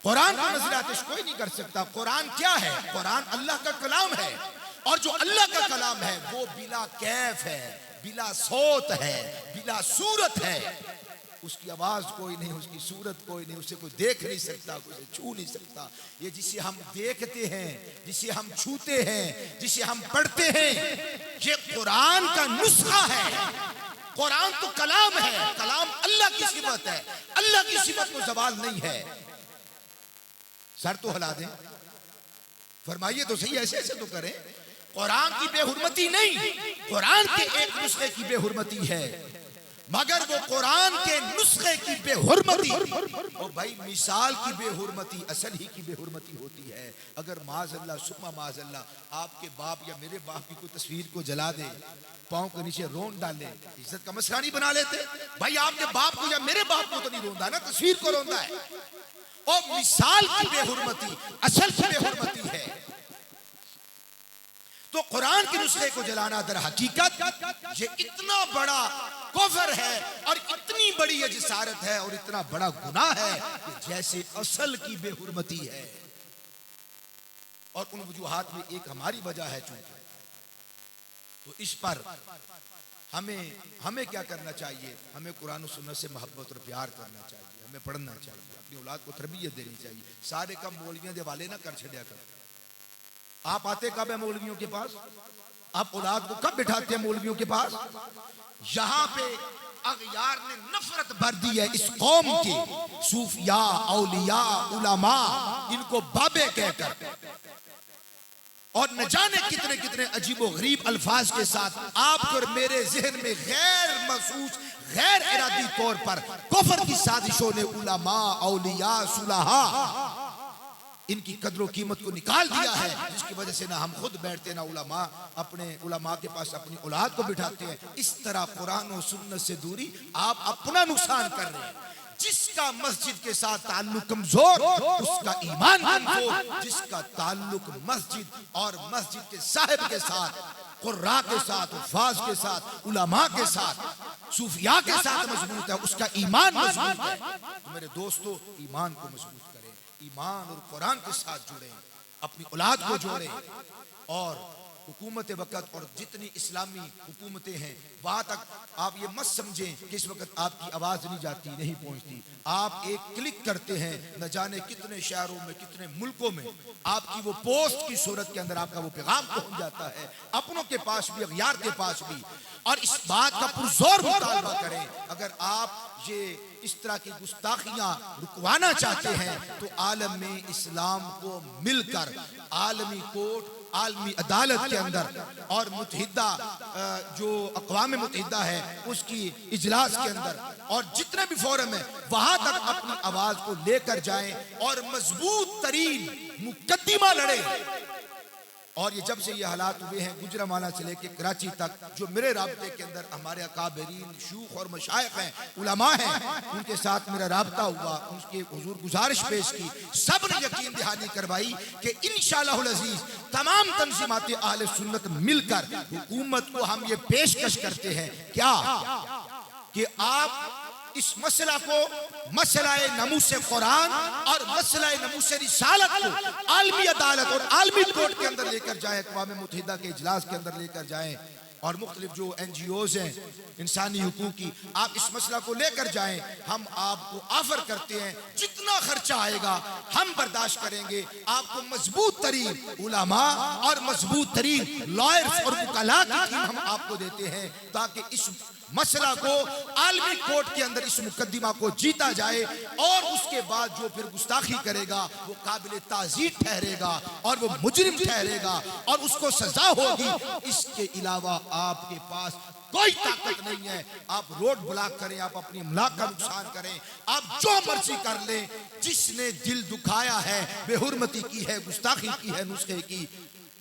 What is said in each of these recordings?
قرآن کا نظر آتش کوئی نہیں کر سکتا۔ قرآن کیا ہے؟ قرآن اللہ کا کلام ہے، اور جو اللہ کا کلام ہے وہ بلا کیف ہے، بلا صوت ہے، بلا صورت ہے۔ اس کی آواز کوئی نہیں، اس کی صورت کوئی نہیں، اسے کوئی دیکھ نہیں سکتا، اسے چھو نہیں سکتا۔ یہ جسے ہم دیکھتے ہیں، جسے ہم چھوتے ہیں، جسے ہم پڑھتے ہیں، یہ قرآن کا نسخہ ہے۔ قرآن تو کلام ہے، کلام اللہ کی صفت ہے، اللہ کی صفت کو زوال نہیں ہے۔ سر تو ہلا دیں، فرمائیے تو صحیح، ایسے ایسے تو کریں۔ قرآن کی بے حرمتی نہیں، قرآن کے ایک نسخے کی بے حرمتی ہے، مگر وہ قرآن کے نسخے کی بے حرمتی، وہ بھائی مثال کی بے حرمتی اصل ہی کی بے حرمتی ہوتی ہے۔ اگر معاذ اللہ ثم معاذ اللہ آپ کے باپ یا میرے باپ کی کوئی تصویر کو جلا دے، پاؤں کے نیچے رون ڈالے، عزت کا مسئلہ نہیں بنا لیتے؟ بھائی آپ کے باپ کو یا میرے باپ کو تو نہیں روندا نا، تصویر کو روندا ہے۔ اور مثال کی بے حرمتی اصل کی بے حرمتی ہے۔ تو قرآن کے نسخے کو جلانا در حقیقت یہ اتنا بڑا کفر ہے، اور اتنی بڑی یہ جسارت ہے، اور اتنا بڑا گناہ ہے کہ جیسے اصل کی بے حرمتی ہے۔ اور ان وجوہات میں ایک ہماری وجہ ہے چونکہ، تو اس پر ہمیں کیا کرنا چاہیے؟ ہمیں قرآن و سنت سے محبت اور پیار کرنا چاہیے، ہمیں پڑھنا چاہیے، اپنی اولاد کو تربیت دینی چاہیے۔ سارے کام مولویوں دے والے نہ کر چھڑیا کر۔ آپ آتے کب ہیں مولویوں کے پاس؟ آپ اولاد کو کب بٹھاتے ہیں مولویوں کے پاس؟ یہاں پہ اغیار نے نفرت بھر دی ہے اس قوم کی، صوفیاء، اولیاء، علماء، ان کو بابے کہہ کر، اور نہ جانے کتنے کتنے عجیب و غریب الفاظ کے ساتھ آپ اور میرے ذہن میں غیر محسوس، غیر ارادی طور پر کفر کی سازشوں نے علماء، اولیاء، صلحاء، ان کی قدر و قیمت کو نکال دیا ہے، جس کی وجہ سے نہ ہم خود بیٹھتے، نہ علماء اپنے علماء کے پاس اپنی اولاد کو بٹھاتے ہیں۔ اس طرح قرآن و سنت سے دوری، آپ اپنا نقصان کر رہے ہیں۔ جس کا مسجد کے ساتھ تعلق کمزور، اس کا ایمان کمزور۔ جس کا تعلق مسجد اور مسجد کے صاحب کے ساتھ، قراء کے ساتھ، حفاظ کے ساتھ، علماء کے ساتھ، صوفیاء کے ساتھ مضبوط ہے، اس کا ایمان مضبوط ہے۔ تو میرے دوستو، ایمان کو مضبوط کریں، ایمان اور قرآن کے ساتھ جڑیں، اپنی اولاد کو جوڑیں، اور حکومت وقت اور جتنی اسلامی حکومتیں ہیں وہاں تک آپ یہ مت سمجھیں کہ اس وقت آپ کی آواز نہیں جاتی، نہیں پہنچتی۔ آپ ایک کلک کرتے ہیں، نہ جانے کتنے شہروں میں، کتنے ملکوں میں آپ کی وہ پوسٹ کی صورت کے اندر آپ کا وہ پیغام پہنچ جاتا ہے، اپنوں کے پاس بھی، اغیار کے پاس بھی۔ اور اس بات کا پرزور مطالبہ کریں، اگر آپ یہ اس طرح کی گستاخیاں رکوانا چاہتے ہیں تو عالم اسلام کو مل کر عالمی کورٹ، عالمی عدالت کے اندر، اور متحدہ جو اقوام متحدہ ہے اس کی اجلاس کے اندر، اور جتنے بھی فورم ہیں وہاں تک اپنی آواز کو لے کر جائیں، اور مضبوط ترین مقدمہ لڑیں۔ اور یہ جب سے یہ حالات ہوئے ہیں گجرانوالہ سے لے کے کراچی تک، جو میرے رابطے کے اندر ہمارے اکابرین، شیوخ اور مشائخ ہیں، علماء ہیں، ان کے ساتھ میرا رابطہ ہوا، ان کے حضور گزارش پیش کی، سب نے یقین دہانی کروائی کہ انشاءاللہ العزیز تمام تنظیمات اہل سنت مل کر حکومت کو ہم یہ پیشکش کرتے ہیں کیا کہ آپ اس مسئلہ کو، مسئلہ ناموس قرآن اور مسئلہ ناموس رسالت کو عالمی عدالت اور عالمی کورٹ کے اندر لے کر جائیں، اقوام متحدہ کے اجلاس کے اندر لے کر جائیں، اور مختلف جو این جی اوز ہیں انسانی حقوق کی، آپ اس مسئلہ کو لے کر جائیں۔ ہم آپ کو آفر کرتے ہیں جتنا خرچہ آئے گا ہم برداشت کریں گے، آپ کو مضبوط ترین علماء اور مضبوط ترین لائرز اور وکلاء کی ٹیم ہم آپ کو دیتے ہیں، تاکہ اس مسئلہ کو عالمی کورٹ کے اندر اس مقدمہ کو جیتا جائے، اور اس کے بعد جو پھر گستاخی کرے گا وہ قابل تعزیر ٹھہرے گا، اور وہ مجرم ٹھہرے گا، اور اس کو سزا ہوگی۔ اس کے علاوہ آپ کے پاس کوئی طاقت نہیں ہے۔ آپ روڈ بلاک کریں، آپ اپنی املاک کا نقصان کریں، آپ جو مرضی کر لیں، جس نے دل دکھایا ہے، بے حرمتی کی ہے، گستاخی کی ہے نسخے کی،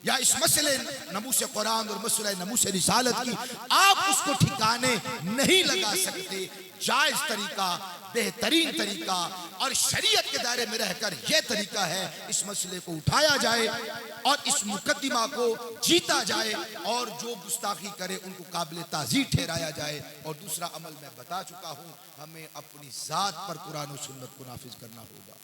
یا اس مسئلے ناموس قرآن اور مسئلہ ناموس رسالت کی، آپ اس کو ٹھکانے نہیں لگا سکتے۔ جائز طریقہ، بہترین طریقہ اور شریعت کے دائرے میں رہ کر یہ طریقہ ہے، اس مسئلے کو اٹھایا جائے اور اس مقدمہ کو جیتا جائے، اور جو گستاخی کرے ان کو قابل تعزیر ٹھہرایا جائے۔ اور دوسرا عمل میں بتا چکا ہوں، ہمیں اپنی ذات پر قرآن و سنت کو نافذ کرنا ہوگا۔